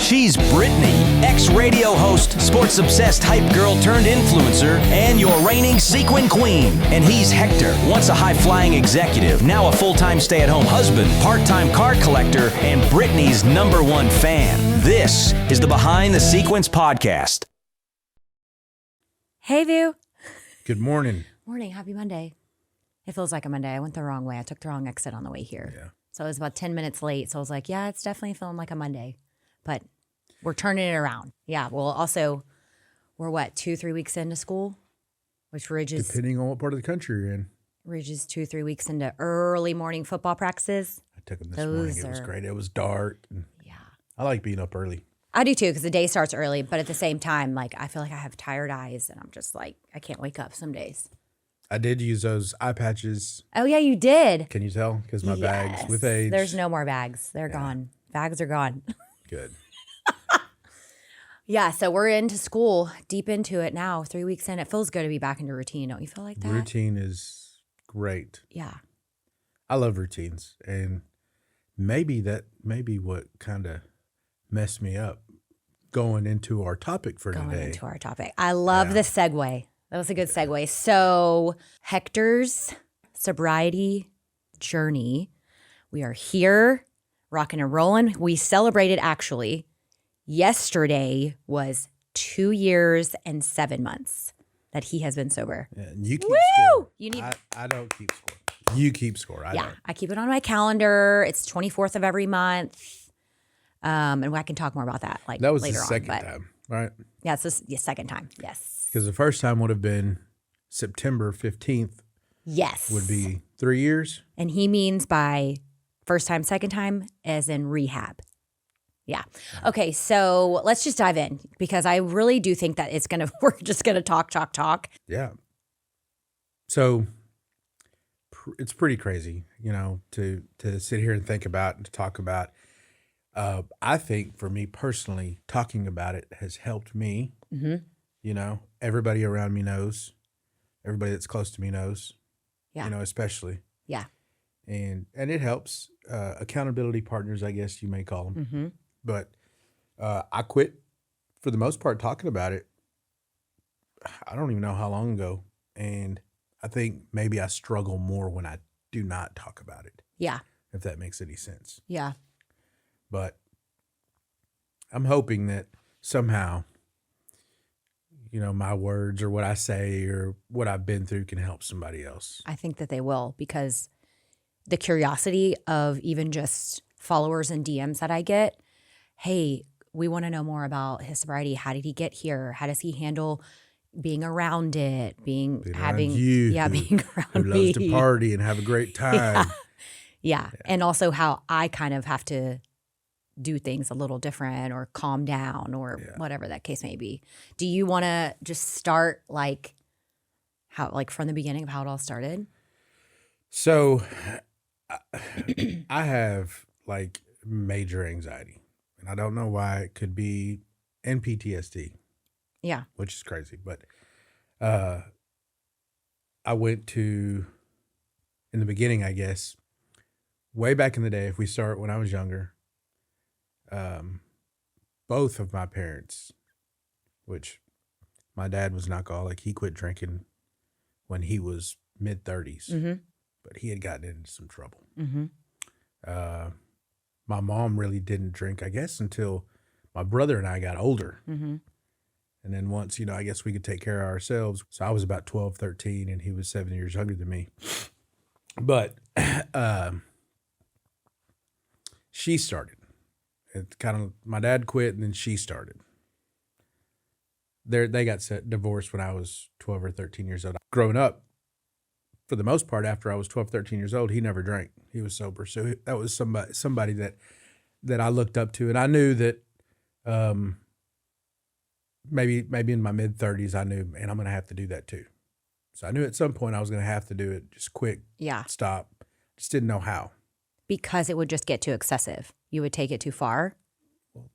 She's Brittany, ex-radio host, sports-obsessed hype girl turned influencer, and your reigning sequin queen. And he's Hector, once a high-flying executive, now a full-time stay-at-home husband, part-time card collector, and Brittany's #1 fan. This is the Behind the Sequence podcast. Hey, View. Good morning. Morning. Happy Monday. It feels like a Monday. I went the wrong way. I took the wrong exit on the way here. Yeah. So I was about 10 minutes late. So I was like, yeah, it's definitely feeling like a Monday. But we're turning it around. Yeah. Well, also, we're 2-3 weeks into school? Which Ridge is... Depending on what part of the country you're in. Ridge is 2-3 weeks into early morning football practices. I took them this morning. It was great. It was dark. Yeah. I like being up early. I do too, because the day starts early. But at the same time, like, I feel like I have tired eyes. And I'm just like, I can't wake up some days. I did use those eye patches. Oh, yeah, you did. Can you tell? Because my bags with age. There's no more bags. They're gone. Bags are gone. Good. Yeah, so we're into school, deep into it now, 3 weeks in. It feels good to be back into routine. Don't you feel like that? Routine is great. Yeah. I love routines. And maybe what kind of messed me up going into our topic for today. I love the segue. That was a good segue. So Hector's sobriety journey. We are here, rocking and rolling. We celebrated actually. Yesterday was 2 years and 7 months that he has been sober. Yeah, and you keep Woo! score. I don't keep score. You keep score. I don't. I keep it on my calendar. It's 24th of every month. And I can talk more about that that was later the second time, right? Yeah, it's the second time. Yes. Because the first time would have been September 15th. Yes. Would be 3 years. And he means by first time, second time, as in rehab. Yeah. Okay, so let's just dive in because I really do think that we're just gonna talk. Yeah. So it's pretty crazy, to sit here and think about and to talk about. I think for me personally, talking about it has helped me. Mm-hmm. Everybody around me knows. Everybody that's close to me knows. Yeah. Especially. Yeah. And it helps. Accountability partners, I guess you may call them. Mm-hmm. But I quit, for the most part, talking about it. I don't even know how long ago. And I think maybe I struggle more when I do not talk about it. Yeah. If that makes any sense. Yeah. But I'm hoping that somehow, my words or what I say or what I've been through can help somebody else. I think that they will, because the curiosity of even just followers and DMs that I get, hey, we want to know more about his sobriety. How did he get here? How does he handle being around it? Being around me. Loves to party and have a great time. Yeah. And also how I kind of have to do things a little different or calm down or whatever that case may be. Do you want to just start from the beginning of how it all started? So I have major anxiety. I don't know why. It could be PTSD. Yeah. Which is crazy. But I went to, in the beginning, I guess, way back in the day, if we start when I was younger, both of my parents, which my dad was an alcoholic, he quit drinking when he was mid-30s. Mm-hmm. But he had gotten into some trouble. Mm-hmm. My mom really didn't drink, I guess, until my brother and I got older. Mm-hmm. And then once, I guess we could take care of ourselves. So I was about 12, 13, and he was 7 years younger than me. But she started. It my dad quit, and then she started. They got divorced when I was 12 or 13 years old. Growing up, for the most part, after I was 12, 13 years old, he never drank. He was sober. So that was somebody that I looked up to. And I knew that maybe in my mid-30s, I knew, man, I'm going to have to do that too. So I knew at some point I was going to have to do it, just quick, stop. Just didn't know how. Because it would just get too excessive. You would take it too far?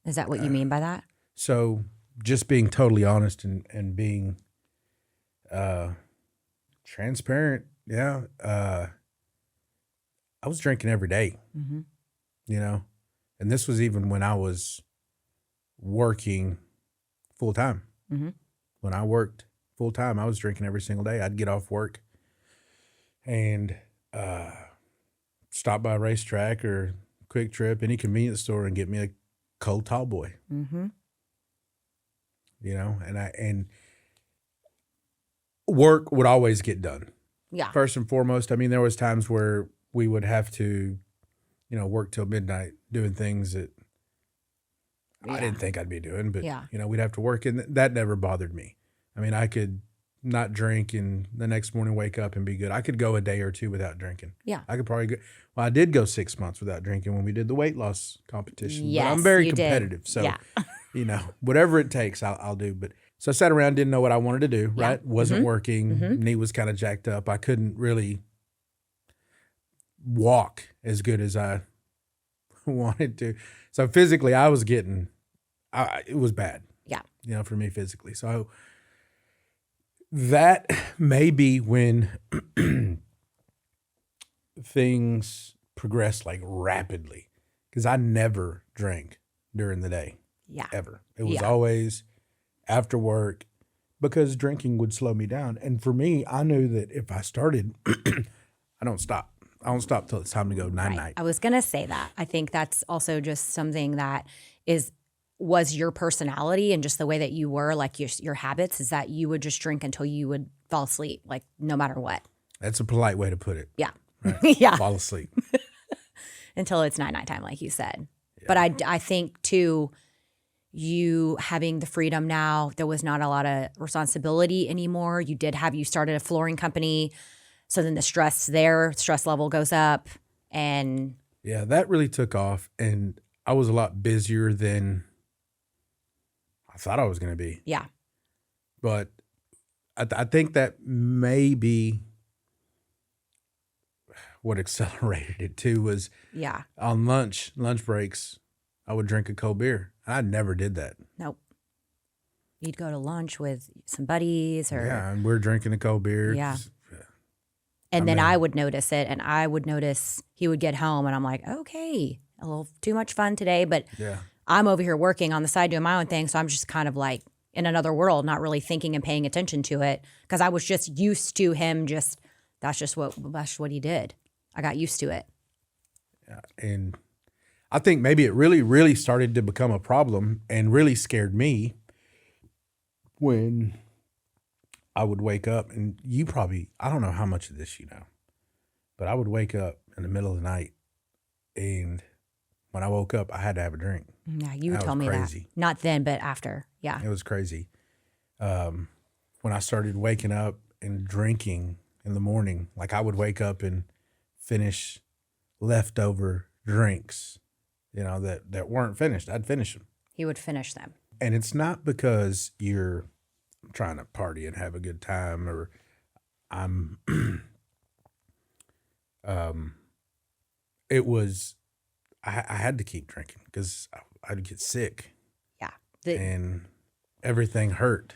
Is that what you mean by that? So just being totally honest and being transparent, I was drinking every day, and this was even when I was working full time. Mm-hmm. When I worked full time, I was drinking every single day. I'd get off work and stop by a racetrack or Quick Trip, any convenience store, and get me a cold tall boy. Mm-hmm. You know, and work would always get done. Yeah. First and foremost, I mean, there was times where we would have to, you know, work till midnight doing things that I didn't think I'd be doing, but, you know, we'd have to work, and that never bothered me. I mean, I could not drink and the next morning wake up and be good. I could go a day or two without drinking. Yeah. I could probably go. Well, I did go 6 months without drinking when we did the weight loss competition. Yes, but I'm very you competitive. did. So, Yeah. you know, whatever it takes, I'll do. But so I sat around, didn't know what I wanted to do, right? Wasn't working. Knee was kind of jacked up. I couldn't really walk as good as I wanted to. So physically, I was getting, it was bad. Yeah. You know, for me physically. So that may be when things progressed like rapidly, because I never drank during the day. Yeah. Ever. It was always after work, because drinking would slow me down. And for me, I knew that if I started, I don't stop. I don't stop till it's time to go night-night. I was going to say that. I think that's also just something that was your personality and just the way that you were, like your habits, is that you would just drink until you would fall asleep, like no matter what. That's a polite way to put it. Yeah. Right? Yeah. Fall asleep. Until it's night time, like you said. Yeah. But I think too, you having the freedom now, there was not a lot of responsibility anymore. You started a flooring company. So then the stress level goes up, and yeah, that really took off, and I was a lot busier than I thought I was going to be. Yeah. But I think that may be what accelerated it too, was on lunch breaks, I would drink a cold beer. I never did that. Nope. You'd go to lunch with some buddies and we're drinking a cold beer. Yeah. And then I would notice it, and I would notice he would get home, and I'm like, okay, a little too much fun today, but I'm over here working on the side doing my own thing, so I'm just kind of like in another world, not really thinking and paying attention to it, because I was just used to him. That's what he did. I got used to it. Yeah, and I think maybe it really, really started to become a problem and really scared me when I would wake up, and I don't know how much of this you know, but I would wake up in the middle of the night, and when I woke up, I had to have a drink. Yeah, you would tell me that. Not then, but after. Yeah. It was crazy. When I started waking up and drinking in the morning, like I would wake up and finish leftover drinks, you know, that weren't finished. I'd finish them. He would finish them. And it's not because you're trying to party and have a good time, or I'm it was I had to keep drinking because I'd get sick. Yeah. And everything hurt.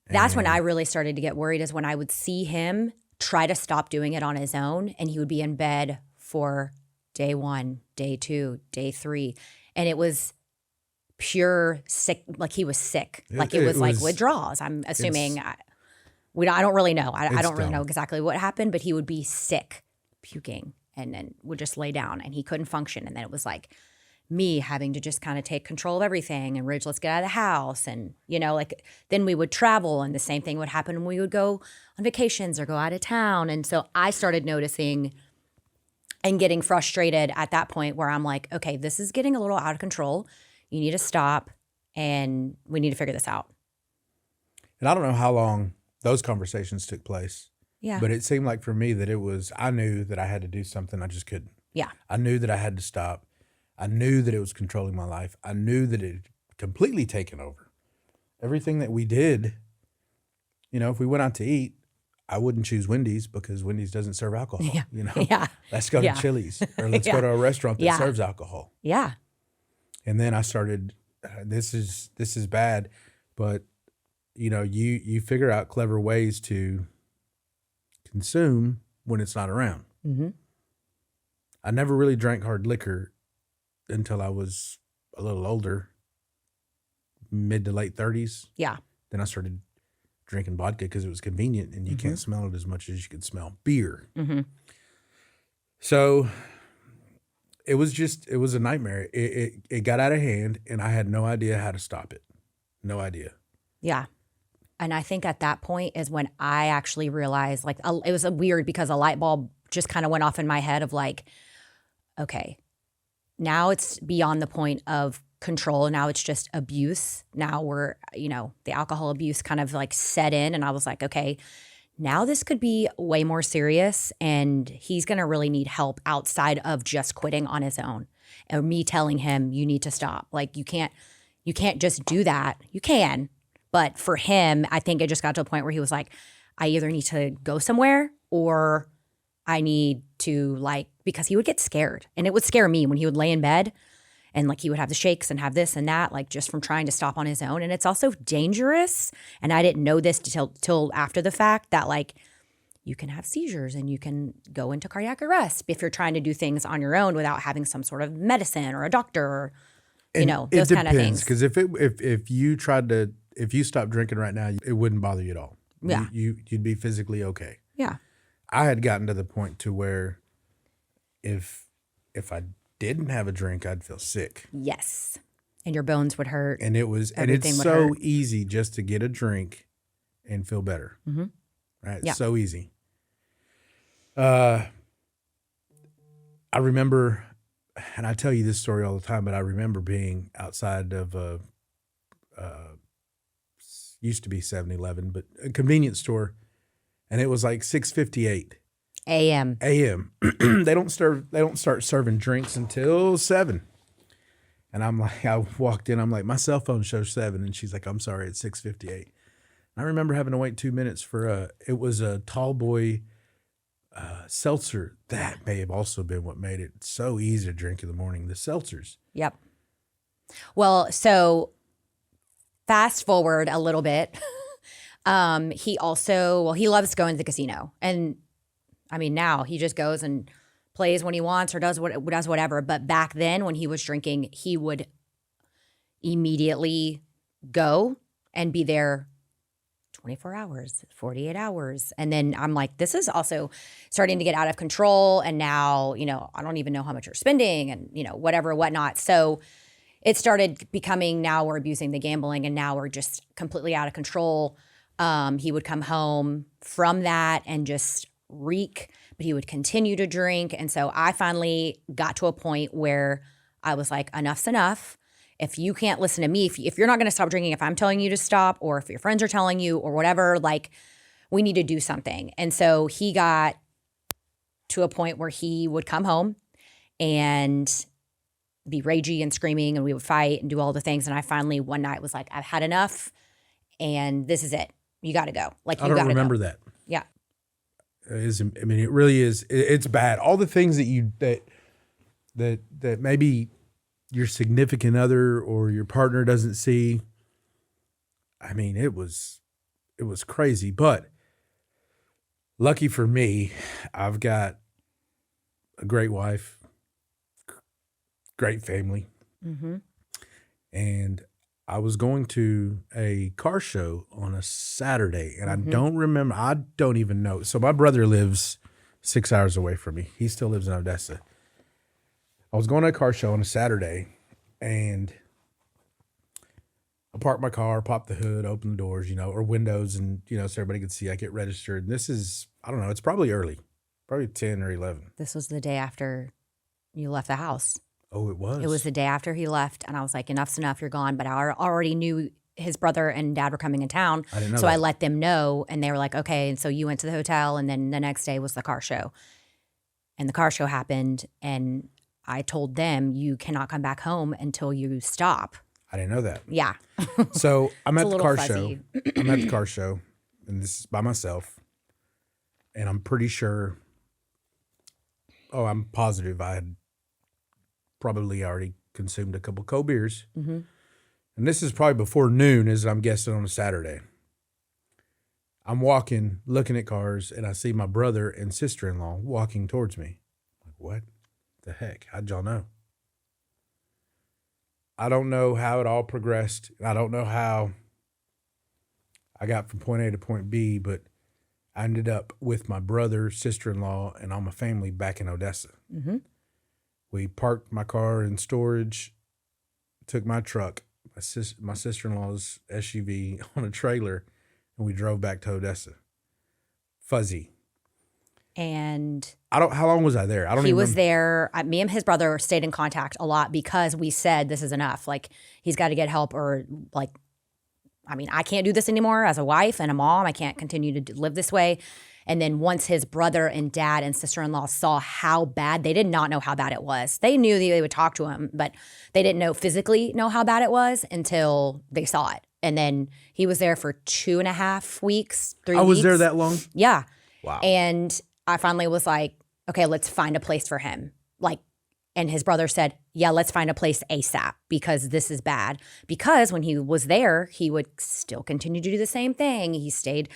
That's when I really started to get worried, is when I would see him try to stop doing it on his own, and he would be in bed for day 1, day 2, day 3. And it was pure sick, like he was sick. Like it was like withdrawals. I'm assuming. I don't really know. I don't really know exactly what happened, but he would be sick, puking, and then would just lay down, and he couldn't function. And then it was like me having to just kind of take control of everything, and Ridge, let's get out of the house. And, you know, like then we would travel, and the same thing would happen when we would go on vacations or go out of town. And so I started noticing and getting frustrated at that point where I'm like, okay, this is getting a little out of control. You need to stop, and we need to figure this out. And I don't know how long those conversations took place. Yeah. But it seemed like for me that I knew that I had to do something. I just couldn't. Yeah. I knew that I had to stop. I knew that it was controlling my life. I knew that it had completely taken over. Everything that we did, you know, if we went out to eat, I wouldn't choose Wendy's because Wendy's doesn't serve alcohol. Yeah. You know, let's go Yeah. to Chili's, or let's go to a restaurant that Yeah. serves alcohol. Yeah. And then I started, this is bad, but you know, you figure out clever ways to consume when it's not around. Mm-hmm. I never really drank hard liquor until I was a little older. mid to late 30s. Yeah. Then I started drinking vodka because it was convenient and you can't smell it as much as you can smell beer. Mm-hmm. So it was a nightmare. It got out of hand and I had no idea how to stop it. No idea. Yeah. And I think at that point is when I actually realized, like, it was weird because a light bulb just kind of went off in my head of like, okay, now it's beyond the point of control. Now it's just abuse. Now we're, the alcohol abuse kind of like set in. And I was like, okay, now this could be way more serious and he's going to really need help outside of just quitting on his own. And me telling him, you need to stop. Like, you can't just do that. You can. But for him, I think it just got to a point where he was like, I either need to go somewhere or I need to, like, because he would get scared. And it would scare me when he would lay in bed and like he would have the shakes and have this and that, like just from trying to stop on his own. And it's also dangerous. And I didn't know this till after the fact that like you can have seizures and you can go into cardiac arrest if you're trying to do things on your own without having some sort of medicine or a doctor or, those kind of things. Because if you stopped drinking right now, it wouldn't bother you at all. Yeah. You'd be physically okay. Yeah. I had gotten to the point to where if I didn't have a drink, I'd feel sick. Yes. And your bones would hurt. And it's so easy just to get a drink and feel better. Mm-hmm. Right? Yeah. It's so easy. I remember, and I tell you this story all the time, but I remember being outside of used to be 7-Eleven, but a convenience store, and it was like 6:58 a.m. They don't start serving drinks until 7. And I'm like, I walked in, I'm like, my cell phone shows 7, and she's like, I'm sorry, it's 6:58. I remember having to wait 2 minutes for it was a tall boy seltzer. That may have also been what made it so easy to drink in the morning, the seltzers. Yep. Well, so fast forward a little bit. He loves going to the casino. And I mean, now he just goes and plays when he wants or does whatever. But back then when he was drinking, he would immediately go and be there 24 hours, 48 hours. And then I'm like, this is also starting to get out of control. And now, I don't even know how much you're spending and, whatever, whatnot. So it started becoming, now we're abusing the gambling and now we're just completely out of control. He would come home from that and just reek, but he would continue to drink. And so I finally got to a point where I was like, enough's enough. If you can't listen to me, if you're not going to stop drinking, if I'm telling you to stop, or if your friends are telling you or whatever, like, we need to do something. And so he got to a point where he would come home and be ragey and screaming, and we would fight and do all the things. And I finally one night was like, I've had enough and this is it. You got to go. Like, you got to go. I don't remember that. Yeah. It really is. It's bad. All the things that maybe your significant other or your partner doesn't see. I mean, it was crazy, but lucky for me, I've got a great wife, great family. Mm-hmm. And I was going to a car show on a Saturday, and I don't remember. I don't even know. So my brother lives 6 hours away from me. He still lives in Odessa. I was going to a car show on a Saturday, and I parked my car, popped the hood, opened the doors, or windows, and, so everybody could see. I get registered. And this is, I don't know, it's probably early, probably 10 or 11. This was the day after you left the house. Oh, it was? It was the day after he left, and I was like, enough's enough, you're gone. But I already knew his brother and dad were coming in town. I didn't know so that. I let them know, and they were like, okay. And so you went to the hotel, and then the next day was the car show. And the car show happened, and I told them, you cannot come back home until you stop. I didn't know that. Yeah. So I'm at the car fuzzy. show. I'm at the car show, and this is by myself. And I'm pretty sure, I'm positive I had probably already consumed a couple cold beers. Mm-hmm. And this is probably before noon, as I'm guessing, on a Saturday. I'm walking, looking at cars, and I see my brother and sister-in-law walking towards me. Like, what the heck? How'd y'all know? I don't know how it all progressed. I don't know how I got from point A to point B, but I ended up with my brother, sister-in-law, and all my family back in Odessa. Mm-hmm. We parked my car in storage, took my truck, my sister-in-law's SUV on a trailer, and we drove back to Odessa. Fuzzy. And How long was I there? I don't he even was remember. there. Me and his brother stayed in contact a lot because we said this is enough. Like, he's got to get help, or like, I mean, I can't do this anymore as a wife and a mom. I can't continue to live this way. And then once his brother and dad and sister-in-law saw how bad, they did not know how bad it was. They knew they would talk to him, but they didn't physically know how bad it was until they saw it. And then he was there for 2.5 weeks, 3 weeks. I was there that long? Yeah. Wow. And I finally was like, okay, let's find a place for him. Like, and his brother said, yeah, let's find a place ASAP because this is bad. Because when he was there, he would still continue to do the same thing. He stayed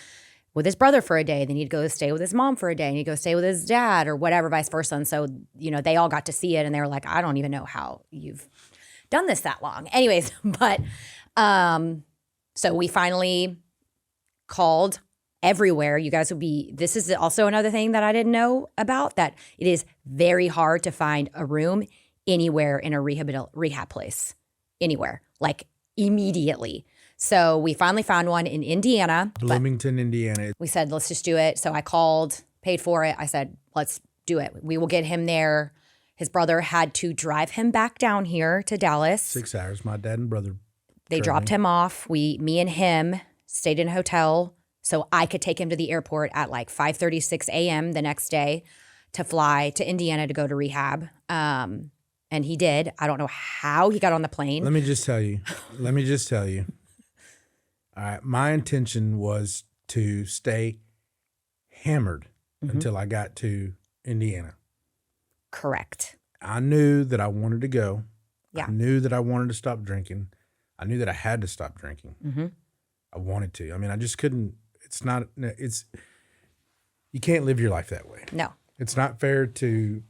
with his brother for a day, then he'd go stay with his mom for a day, and he'd go stay with his dad or whatever, vice versa. And so, they all got to see it, and they were like, I don't even know how you've done this that long. Anyways, but so we finally called everywhere. You guys this is also another thing that I didn't know about, that it is very hard to find a room anywhere in a rehab place, anywhere, like immediately. So we finally found one in Indiana. Bloomington, Indiana. We said, let's just do it. So I called, paid for it. I said, let's do it. We will get him there. His brother had to drive him back down here to Dallas. 6 hours. My dad and brother. They dropped him off. Me and him stayed in a hotel so I could take him to the airport at like 5:36 a.m. the next day to fly to Indiana to go to rehab. And he did. I don't know how he got on the plane. Let me just tell you. All right. My intention was to stay hammered until I got to Indiana. Correct. I knew that I wanted to go. Yeah. I knew that I wanted to stop drinking. I knew that I had to stop drinking. Mm-hmm. I wanted to. I mean, I just couldn't. You can't live your life that way. No. It's not fair to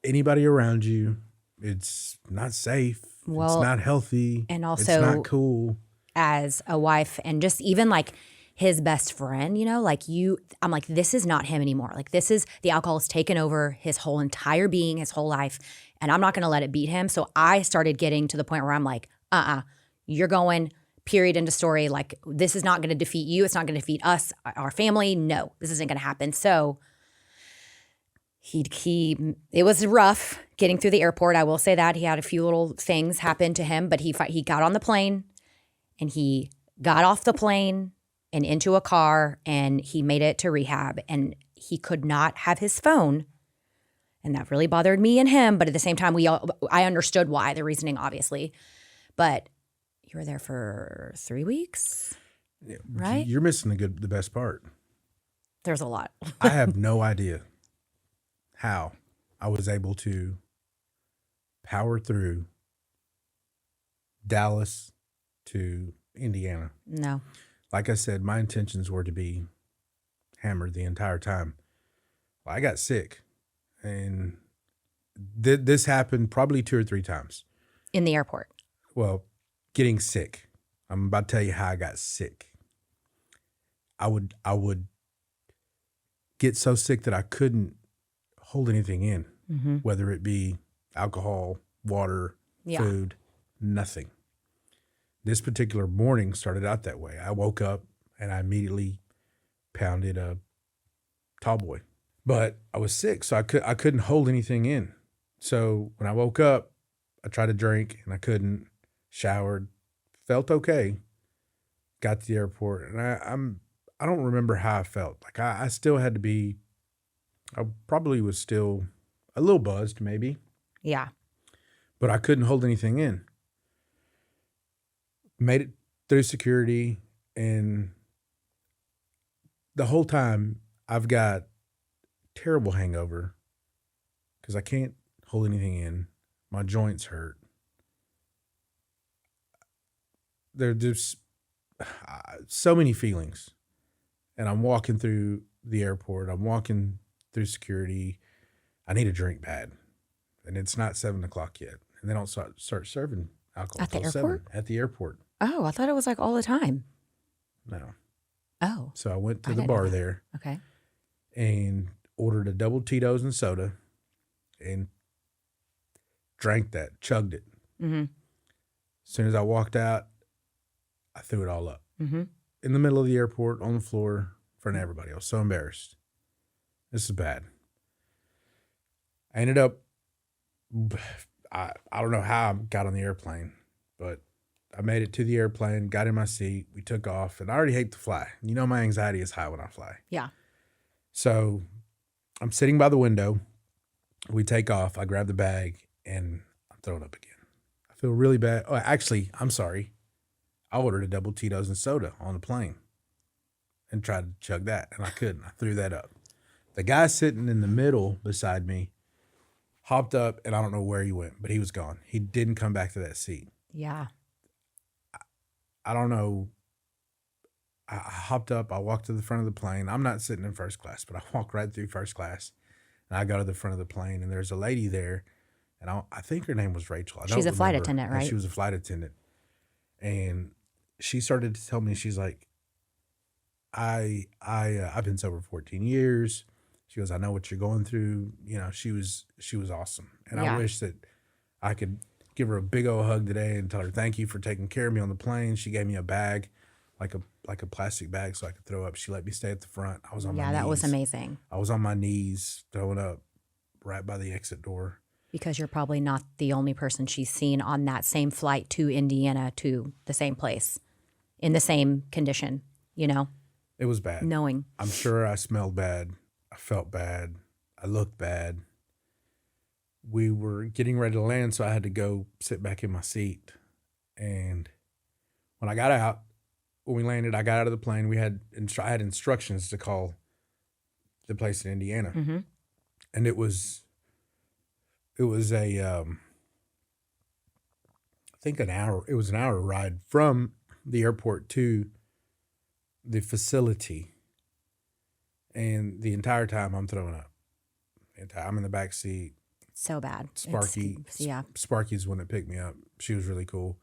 anybody around you. It's not safe. Well, it's not healthy. and also it's not cool. As a wife, and just even like his best friend, I'm like, this is not him anymore. Like, the alcohol has taken over his whole entire being, his whole life, and I'm not going to let it beat him. So I started getting to the point where I'm like, you're going, period, end of story. Like, this is not going to defeat you. It's not going to defeat us, our family. No, this isn't going to happen. So it was rough getting through the airport. I will say that he had a few little things happen to him, but he got on the plane. And he got off the plane and into a car, and he made it to rehab, and he could not have his phone. And that really bothered me and him. But at the same time, I understood why, the reasoning, obviously. But you were there for 3 weeks, right? You're missing the best part. There's a lot. I have no idea how I was able to power through Dallas to Indiana. No. Like I said, my intentions were to be hammered the entire time. Well, I got sick, and this happened probably 2 or 3 times. In the airport. Well, getting sick. I'm about to tell you how I got sick. I would get so sick that I couldn't hold anything in, whether it be alcohol, water, food, nothing. This particular morning started out that way. I woke up and I immediately pounded a tall boy. But I was sick, so I couldn't hold anything in. So when I woke up, I tried to drink and I couldn't. Showered, felt okay. Got to the airport, and I don't remember how I felt. Like I still had to be. I probably was still a little buzzed, maybe. Yeah. But I couldn't hold anything in. Made it through security, and the whole time I've got terrible hangover because I can't hold anything in. My joints hurt. There are just so many feelings. And I'm walking through the airport. I'm walking through security. I need a drink bad. And it's not 7 o'clock yet. And they don't start serving alcohol At the till airport? 7 at the airport. Oh, I thought it was like all the time. No. Oh, So I went to I the didn't know bar that. there Okay. and ordered a double Tito's and soda and drank that, chugged it. Mm-hmm. As soon as I walked out, I threw it all up. Mm-hmm. In the middle of the airport, on the floor, in front of everybody. I was so embarrassed. This is bad. I ended up, I don't know how I got on the airplane, but I made it to the airplane, got in my seat, we took off, and I already hate to fly. You know my anxiety is high when I fly. Yeah. So I'm sitting by the window. We take off. I grab the bag, and I'm throwing up again. I feel really bad. Oh, actually, I'm sorry. I ordered a double Tito's and soda on the plane and tried to chug that, and I couldn't. I threw that up. The guy sitting in the middle beside me hopped up, and I don't know where he went, but he was gone. He didn't come back to that seat. Yeah. I don't know. I hopped up. I walked to the front of the plane. I'm not sitting in first class, but I walk right through first class, and I go to the front of the plane, and there's a lady there, and I think her name was Rachel. I don't She's a flight remember. attendant, Yeah, right? she was a flight attendant, and she started to tell me, she's like, I've been sober 14 years. She goes, I know what you're going through. You know, she was awesome, and Yeah. I wish that I could give her a big old hug today and tell her thank you for taking care of me on the plane. She gave me a bag, like a plastic bag, so I could throw up. She let me stay at the front. I was on my knees. Yeah, that was amazing. I was on my knees throwing up right by the exit door. Because you're probably not the only person she's seen on that same flight to Indiana to the same place in the same condition, you know, It was bad. knowing. I'm sure I smelled bad. I felt bad. I looked bad. We were getting ready to land, so I had to go sit back in my seat. And when I got out, when we landed, I got out of the plane. I had instructions to call the place in Indiana, Mm-hmm. and it was a I think an hour. It was an hour ride from the airport to the facility, and the entire time I'm throwing up. I'm in the back seat. So bad. Sparky, Yeah. Sparky's one that picked me up. She was really cool.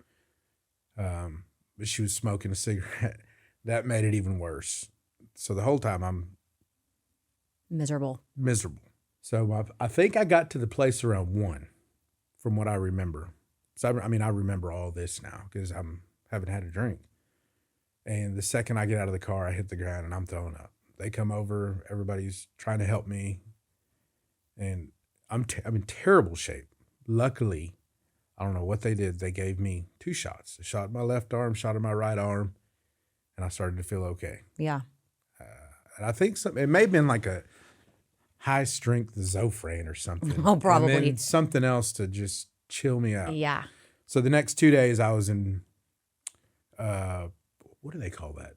But she was smoking a cigarette. That made it even worse. So the whole time I'm Miserable. miserable. So I think I got to the place around 1, from what I remember. So I remember all this now because I haven't had a drink. And the second I get out of the car, I hit the ground and I'm throwing up. They come over. Everybody's trying to help me, and I'm in terrible shape. Luckily, I don't know what they did. They gave me 2 shots: a shot in my left arm, shot in my right arm, and I started to feel okay. Yeah. And I think it may have been like a high strength Zofran or something. Oh, probably. And then something else to just chill me out. Yeah. So the next 2 days I was in, what do they call that?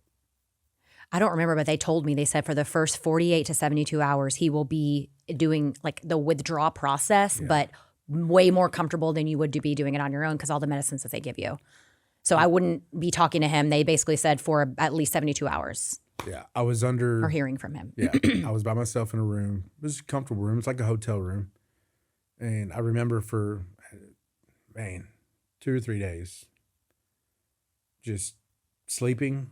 I don't remember, but they told me, they said for the first 48 to 72 hours, he will be doing like the withdrawal process, but way more comfortable than you would be doing it on your own because all the medicines that they give you. So I wouldn't be talking to him. They basically said for at least 72 hours Yeah, I was under. or hearing from him. Yeah, I was by myself in a room. It was a comfortable room. It's like a hotel room. And I remember for, 2 or 3 days, just sleeping,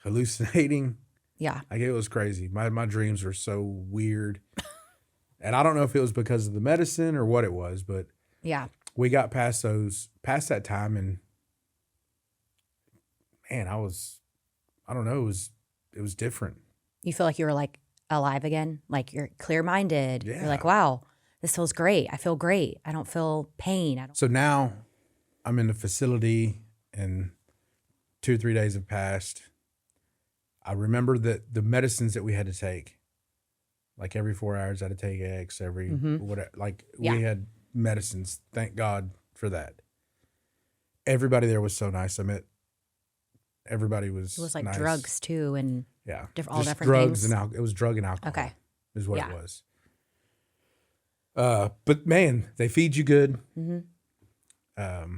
hallucinating. Yeah. Like, it was crazy. My dreams were so weird. And I don't know if it was because of the medicine or what it was, but Yeah. we got past that time, and man, I don't know, it was different. You feel like you were like alive again, like you're clear-minded. Yeah. You're like, wow, this feels great. I feel great. I don't feel pain. So now I'm in the facility, and 2 or 3 days have passed. I remember that the medicines that we had to take, like every 4 hours, I had to take X, whatever. Like, Yeah. we had medicines. Thank God for that. Everybody there was so nice. I met everybody was It was like nice. drugs too, and Yeah. all Just different drugs things. and it was drug and alcohol. Okay. Is what Yeah. it was. But man, they feed you good. Mm-hmm.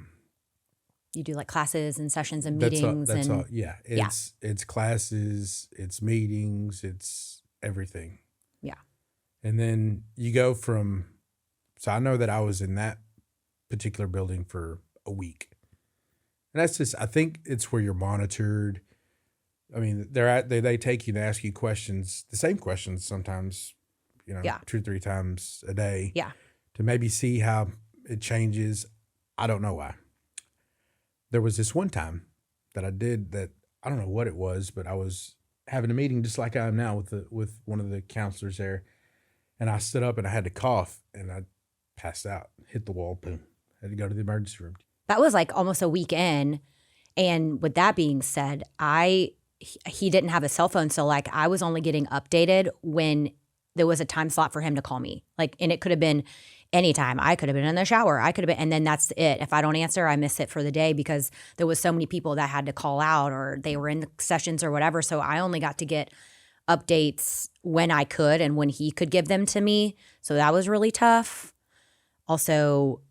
You do like classes and sessions and That's meetings. all. Yeah. It's classes, it's meetings, it's everything. Yeah. And then you go so I know that I was in that particular building for a week. And that's just, I think it's where you're monitored. I mean, they take you and ask you questions, the same questions sometimes, 2 or 3 times a day. Yeah. To maybe see how it changes. I don't know why. There was this one time that I did that, I don't know what it was, but I was having a meeting just like I am now with one of the counselors there. And I stood up and I had to cough and I passed out, hit the wall, boom. Had to go to the emergency room. That was like almost a week in. And with that being said, he didn't have a cell phone. So like I was only getting updated when there was a time slot for him to call me. Like, and it could have been anytime. I could have been in the shower. I could have been, and then that's it. If I don't answer, I miss it for the day because there was so many people that had to call out or they were in the sessions or whatever. So I only got to get updates when I could and when he could give them to me. So that was really tough. Also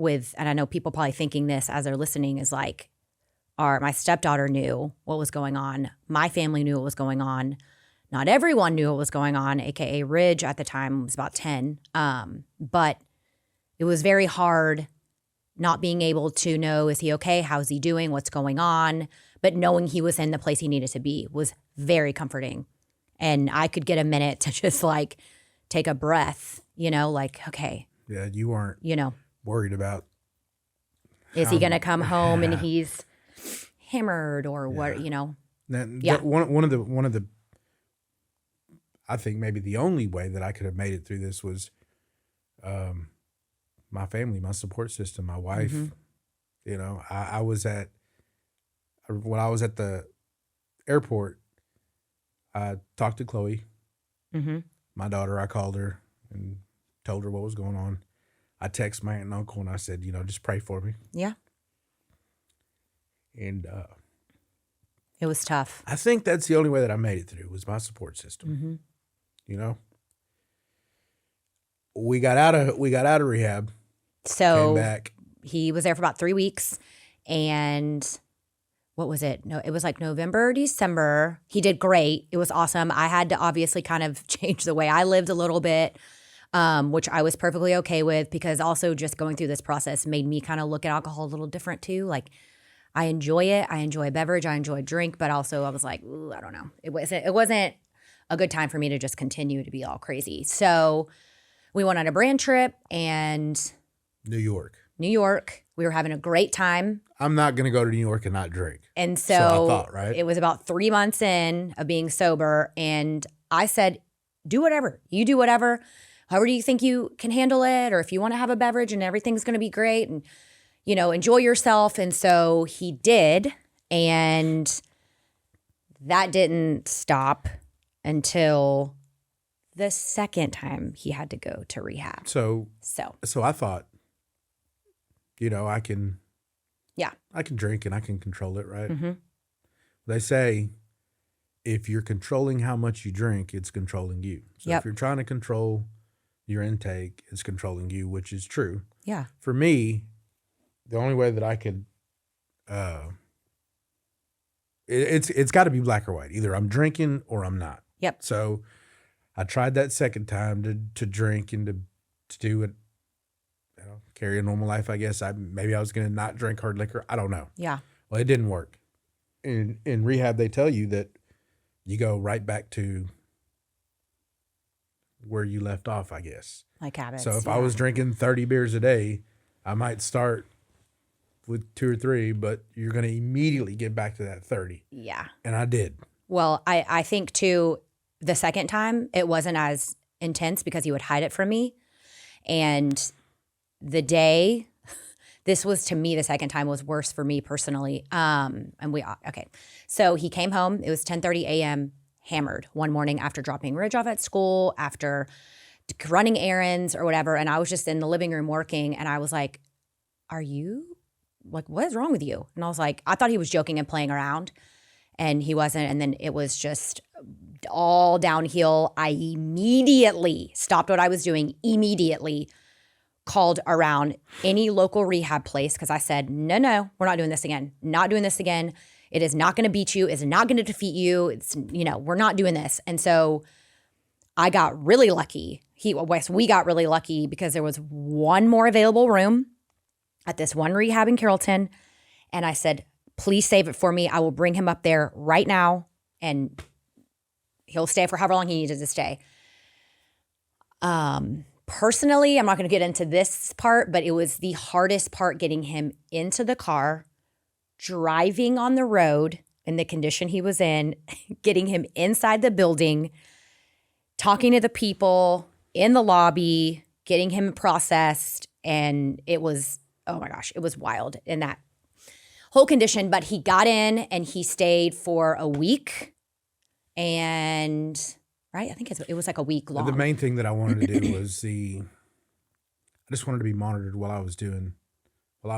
and I know people probably thinking this as they're listening is like, my stepdaughter knew what was going on. My family knew what was going on. Not everyone knew what was going on, AKA Ridge at the time was about 10. But it was very hard not being able to know, is he okay? How's he doing? What's going on? But knowing he was in the place he needed to be was very comforting. And I could get a minute to just like take a breath, like, okay. Yeah, you weren't, worried about. Is he going to come home and he's hammered or what, One of the, I think maybe the only way that I could have made it through this was my family, my support system, my wife. Mm-hmm. When I was at the airport, I talked to Chloe, my daughter. I called her and told her what was going on. I texted my aunt and uncle and I said, just pray for me. Yeah. And it was tough. I think that's the only way that I made it through was my support system. Mm-hmm. We got out of rehab. So came back. He was there for about 3 weeks, and what was it? No, it was like November, December. He did great. It was awesome. I had to obviously kind of change the way I lived a little bit, which I was perfectly okay with because also just going through this process made me kind of look at alcohol a little different too. Like I enjoy it. I enjoy a beverage. I enjoy a drink, but also I was like, ooh, I don't know. It wasn't a good time for me to just continue to be all crazy. So we went on a brand trip and New York. We were having a great time. I'm not going to go to New York and not drink. And so I thought, right? It was about 3 months in of being sober. And I said, do whatever. You do whatever. However you think you can handle it. Or if you want to have a beverage and everything's going to be great and, enjoy yourself. And so he did. And that didn't stop until the second time he had to go to rehab. So I thought, I can drink and I can control it, right? Mm-hmm. They say if you're controlling how much you drink, it's controlling you. So if you're trying to control your intake, it's controlling you, which is true. Yeah. For me, the only way that I could, it's got to be black or white. Either I'm drinking or I'm not. Yep. So I tried that second time to drink and to do it, carry a normal life, I guess. Maybe I was going to not drink hard liquor. I don't know. Yeah. Well, it didn't work. In rehab, they tell you that you go right back to where you left off, I guess. Like habits. So if I was drinking 30 beers a day, I might start with 2 or 3, but you're going to immediately get back to that 30. Yeah. And I did. Well, I think too, the second time it wasn't as intense because he would hide it from me. And the day, this was to me, the second time was worse for me personally. So he came home, it was 10:30 a.m., hammered one morning after dropping Ridge off at school, after running errands or whatever. And I was just in the living room working and I was like, what is wrong with you? And I was like, I thought he was joking and playing around and he wasn't. And then it was just all downhill. I immediately stopped what I was doing, immediately called around any local rehab place because I said, no, we're not doing this again. Not doing this again. It is not going to beat you. It's not going to defeat you. It's, we're not doing this. And so I got really lucky. We got really lucky because there was one more available room. at this one rehab in Carrollton. And I said, please save it for me. I will bring him up there right now and he'll stay for however long he needed to stay. Personally, I'm not going to get into this part, but it was the hardest part getting him into the car, driving on the road in the condition he was in, getting him inside the building, talking to the people in the lobby, getting him processed. And it was, oh my gosh, it was wild in that whole condition. But he got in and he stayed for a week. And right, I think it was like a week long. The main thing that I wanted to do was I just wanted to be monitored while I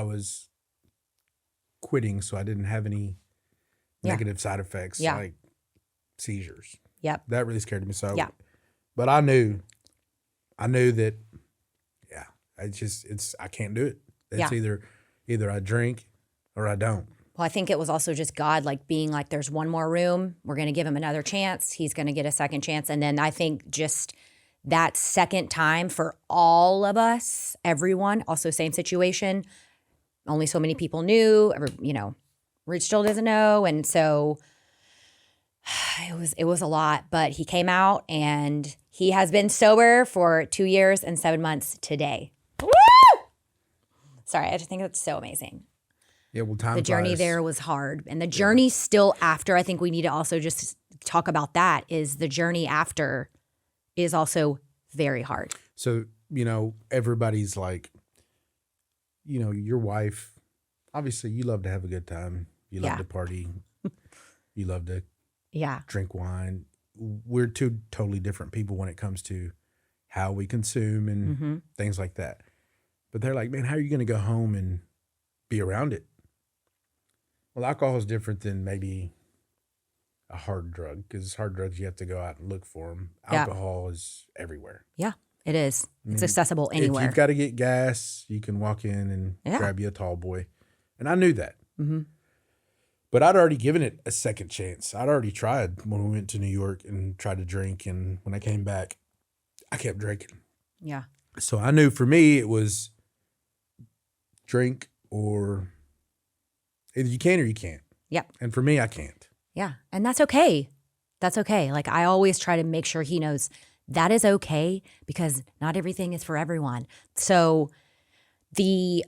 was quitting, so I didn't have any negative side effects like seizures. Yep. That really scared me. So, yeah. But I knew that, I can't do it. It's either I drink or I don't. Well, I think it was also just God like being like, there's one more room. We're going to give him another chance. He's going to get a second chance. And then I think just that second time for all of us, everyone, also same situation. Only so many people knew, Rich still doesn't know. And so it was a lot, but he came out and he has been sober for 2 years and 7 months today. Woo! Sorry, I just think that's so amazing. Yeah, well, time the journey flies. there was hard. And the journey still after, I think we need to also just talk about that, is the journey after is also very hard. So, everybody's like, your wife, obviously you love to have a good time. You love to party. You love to drink wine. We're two totally different people when it comes to how we consume and things like that. But they're like, man, how are you going to go home and be around it? Well, alcohol is different than maybe a hard drug, because hard drugs, you have to go out and look for them. Alcohol is everywhere. Yeah, it is. It's accessible anywhere. If you've got to get gas, you can walk in and grab you a tall boy. And I knew that. Mm-hmm. But I'd already given it a second chance. I'd already tried when we went to New York and tried to drink. And when I came back, I kept drinking. Yeah. So I knew for me it was drink or either you can or you can't. Yep. And for me, I can't. Yeah. And that's okay. That's okay. Like I always try to make sure he knows that is okay, because not everything is for everyone. So the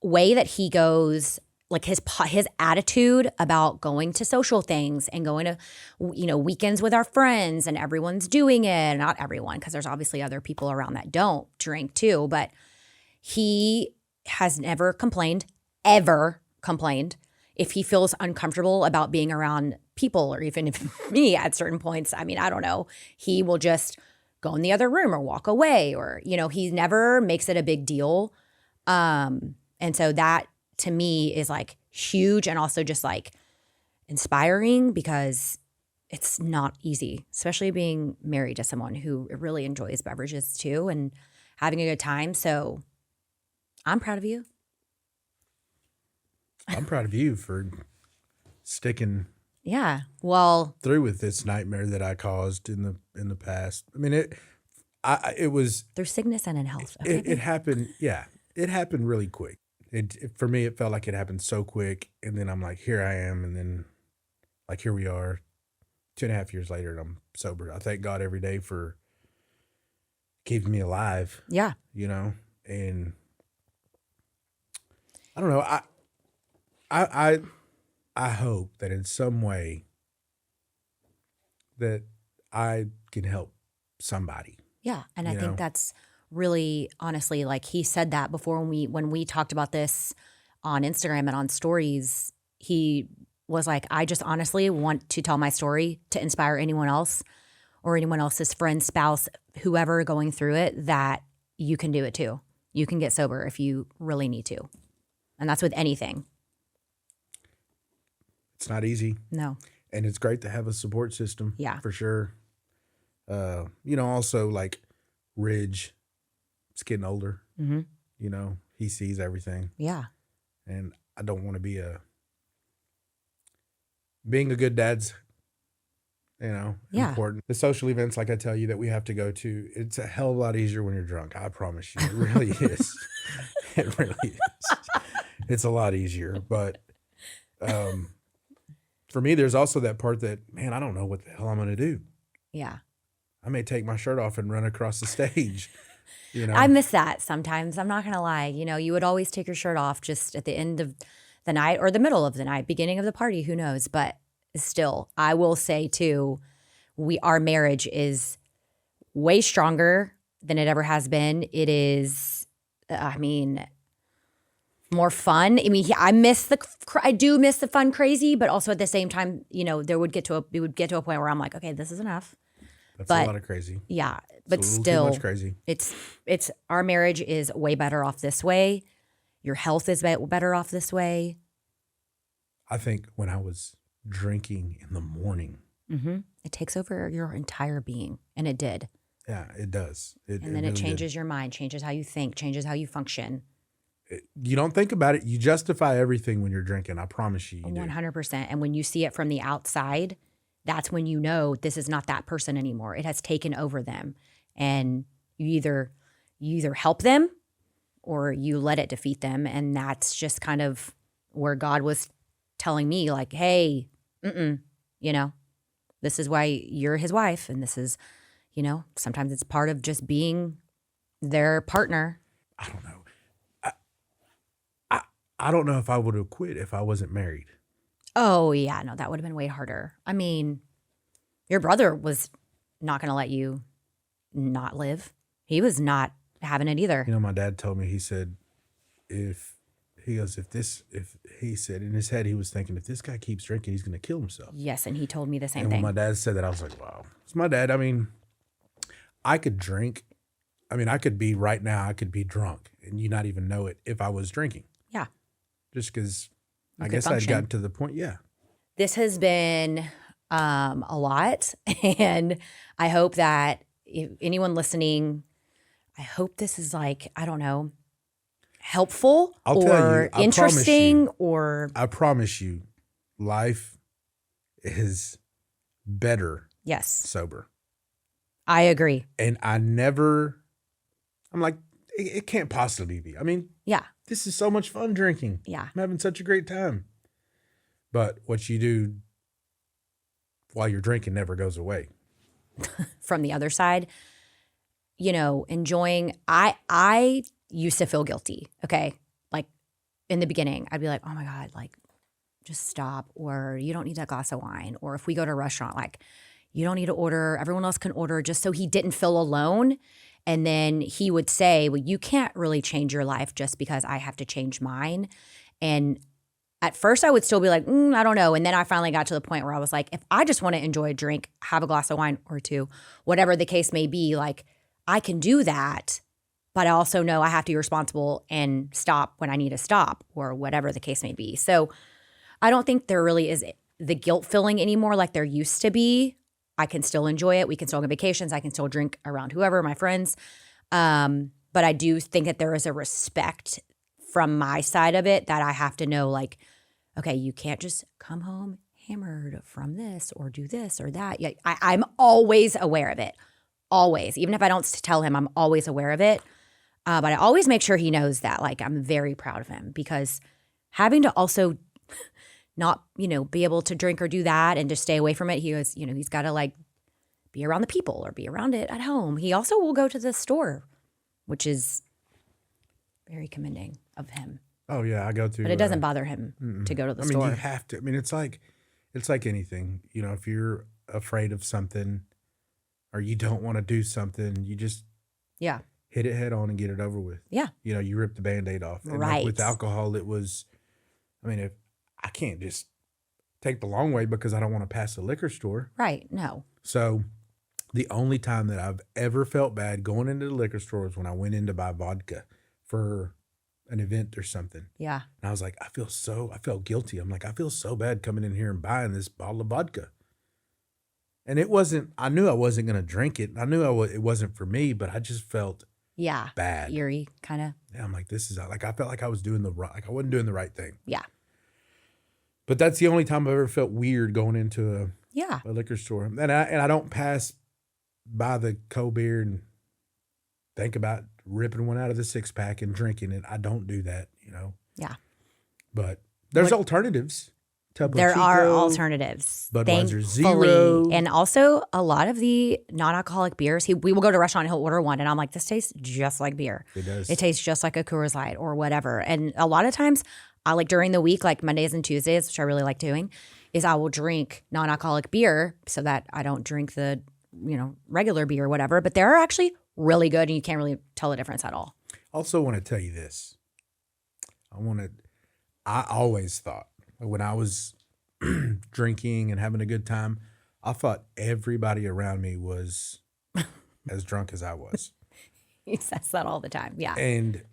way that he goes, like his attitude about going to social things and going to, weekends with our friends, and everyone's doing it. Not everyone, because there's obviously other people around that don't drink too, but he has never ever complained. If he feels uncomfortable about being around people, or even if me at certain points, I don't know, he will just go in the other room or walk away, or, he never makes it a big deal. And so that to me is like huge, and also just like inspiring, because it's not easy, especially being married to someone who really enjoys beverages too and having a good time. So I'm proud of you. I'm proud of you for sticking through with this nightmare that I caused in the past. It was through sickness and in health. Okay. It happened. Yeah, it happened really quick. For me, it felt like it happened so quick, and then I'm like, here I am, and then like here we are, 2.5 years later, and I'm sober. I thank God every day for keeping me alive. Yeah, and I don't know. I hope that in some way that I can help somebody. Yeah, and I think that's really, honestly, like he said that before when we talked about this on Instagram and on stories. He was like, I just honestly want to tell my story to inspire anyone else, or anyone else's friend, spouse, whoever going through it, that you can do it too. You can get sober if you really need to. And that's with anything. It's not easy. No. And it's great to have a support system. Yeah. For sure. Also like Ridge, it's getting older. Mm-hmm. He sees everything. Yeah. And I don't want to being a good dad's Yeah. important. The social events, like I tell you, that we have to go to, it's a hell of a lot easier when you're drunk. I promise you. It really is. It really is. It's a lot easier. But for me, there's also that part that, man, I don't know what the hell I'm going to do. Yeah. I may take my shirt off and run across the stage. I miss that sometimes. I'm not going to lie. You would always take your shirt off just at the end of the night or the middle of the night, beginning of the party, who knows? But still, I will say too, our marriage is way stronger than it ever has been. It is, more fun. I do miss the fun crazy, but also at the same time, it would get to a point where I'm like, okay, this is enough. That's a lot of crazy. Yeah, It's but a little still, too much crazy. It's our marriage is way better off this way. Your health is better off this way. I think when I was drinking in the morning, it takes over your entire being, and it did. Yeah, it does. And then it changes your mind, changes how you think, changes how you function. You don't think about it. You justify everything when you're drinking. I promise you, you 100%. And when you see it from the outside, that's when you know this is not that person anymore. It has taken over them, and you either help them or you let it defeat them. And that's just kind of where God was telling me, like, hey, this is why you're his wife, and this is, sometimes it's part of just being their partner. I don't know. I don't know if I would have quit if I wasn't married. Oh, yeah. No, that would have been way harder. I mean, your brother was not going to let you not live. He was not having it either. My dad told me, he said, if he said in his head, he was thinking, if this guy keeps drinking, he's going to kill himself. Yes. And he told me the same and thing. When my dad said that, I was like, wow. It's my dad. I mean, I could drink. I mean, I could be drunk and you not even know it if I was drinking. Yeah. Just because I could guess function. I'd gotten to the point. Yeah. This has been a lot. And I hope that if anyone listening, I hope this is helpful or interesting or. I promise you, life is better. Yes. Sober. I agree. And I'm like, it can't possibly be. I mean, yeah. This is so much fun drinking. Yeah. I'm having such a great time. But what you do while you're drinking never goes away. From the other side, enjoying, I used to feel guilty. Okay. Like in the beginning, I'd be like, oh my God, like just stop. Or you don't need that glass of wine. Or if we go to a restaurant, like you don't need to order, everyone else can order, just so he didn't feel alone. And then he would say, well, you can't really change your life just because I have to change mine. And at first I would still be like, I don't know. And then I finally got to the point where I was like, if I just want to enjoy a drink, have a glass of wine or two, whatever the case may be, like I can do that. But I also know I have to be responsible and stop when I need to stop or whatever the case may be. So I don't think there really is the guilt feeling anymore like there used to be. I can still enjoy it. We can still go on vacations. I can still drink around whoever, my friends. But I do think that there is a respect from my side of it that I have to know, like, okay, you can't just come home hammered from this or do this or that. Yeah, I'm always aware of it. Always. Even if I don't tell him, I'm always aware of it. But I always make sure he knows that. Like, I'm very proud of him because having to also not, be able to drink or do that and just stay away from it. He goes, he's got to like be around the people or be around it at home. He also will go to the store, which is very commending of him. Oh yeah, I go to. But it doesn't bother him to go to the store. I mean, you have to. I mean, it's like anything. If you're afraid of something or you don't want to do something, you just hit it head on and get it over with. Yeah. You rip the Band-Aid off. And right. Like with alcohol, it was. I mean, if I can't just take the long way because I don't want to pass the liquor store. Right. No. So the only time that I've ever felt bad going into the liquor store was when I went in to buy vodka for an event or something. Yeah. And I was like, I felt guilty. I'm like, I feel so bad coming in here and buying this bottle of vodka. And I knew I wasn't going to drink it. I knew it wasn't for me, but I just felt bad. Eerie, kind of. Yeah. I'm like, I felt like I was doing I wasn't doing the right thing. Yeah. But that's the only time I've ever felt weird going into Yeah. a liquor store, and I don't pass by the cold beer and think about ripping one out of the 6-pack and drinking it. I don't do that, Yeah. But there's alternatives. Topo There Chico, are alternatives. Budweiser Thankfully. Zero. And also a lot of the non-alcoholic beers, we will go to a restaurant and he'll order one and I'm like, this tastes just like beer. It does. It tastes just like a Coors Light or whatever. And a lot of times I like during the week, like Mondays and Tuesdays, which I really like doing, is I will drink non-alcoholic beer so that I don't drink the, regular beer or whatever. But they're actually really good and you can't really tell the difference at all. Also want to tell you this. I always thought when I was drinking and having a good time, I thought everybody around me was as drunk as I was. He says that all the time. Yeah. And,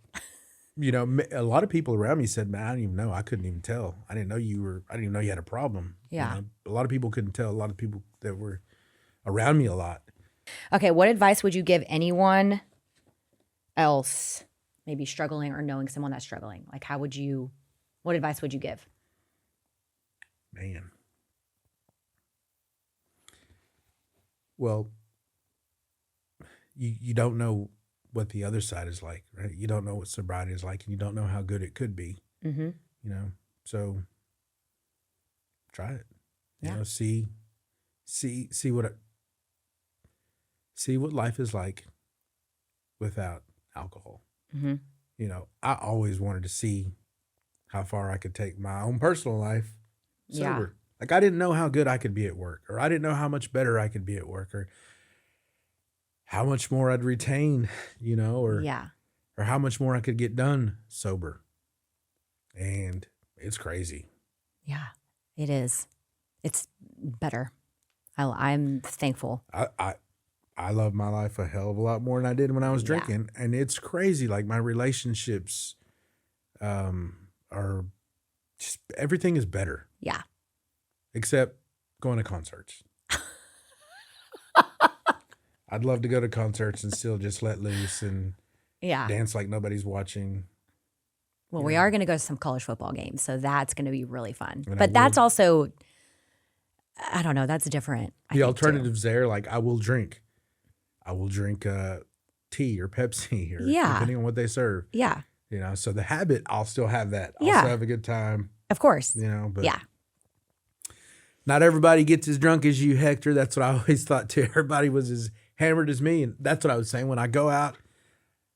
a lot of people around me said, man, I didn't even know. I couldn't even tell. I didn't even know you had a problem. Yeah. A lot of people couldn't tell. A lot of people that were around me a lot. Okay. What advice would you give anyone else maybe struggling or knowing someone that's struggling? Like what advice would you give? Man. Well, you don't know what the other side is like, right? You don't know what sobriety is like, and you don't know how good it could be. Mm-hmm. So try it. Yeah. See what life is like without alcohol. Mm-hmm. I always wanted to see how far I could take my own personal life sober. Yeah. Like I didn't know how good I could be at work, or I didn't know how much better I could be at work, or how much more I'd retain, or how much more I could get done sober. And it's crazy. Yeah, it is. It's better. I'm thankful. I love my life a hell of a lot more than I did when I was drinking. And it's crazy. Like my relationships are just, everything is better. Yeah. Except going to concerts. I'd love to go to concerts and still just let loose and dance like nobody's watching. Well, we are going to go to some college football games, so that's going to be really fun. And but that's also, I don't know, that's different. The alternatives there, like I will drink tea or Pepsi or depending on what they serve. Yeah. So the habit, I'll still have that. I'll Yeah. still have a good time. Of course. But yeah. Not everybody gets as drunk as you, Hector. That's what I always thought too. Everybody was as hammered as me. And that's what I was saying when I go out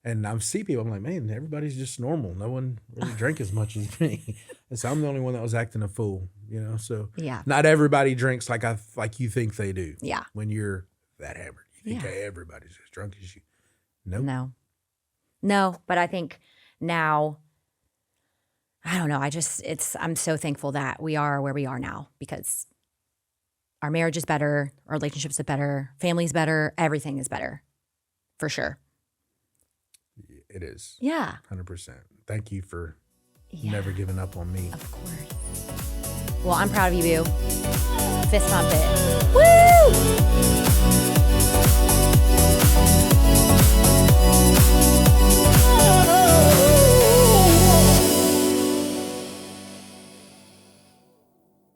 and I see people, I'm like, man, everybody's just normal. No one really drank as much as me. And so I'm the only one that was acting a fool, So not everybody drinks like you think they do. Yeah. When you're that hammered. You think everybody's as drunk as you. Nope. No, but I think now, I don't know. I'm so thankful that we are where we are now because our marriage is better, our relationships are better, family's better, everything is better, for sure. It is. Yeah. 100%. Thank you for never giving up on me. Of course. Well, I'm proud of you, Boo. Fist pump it. Woo!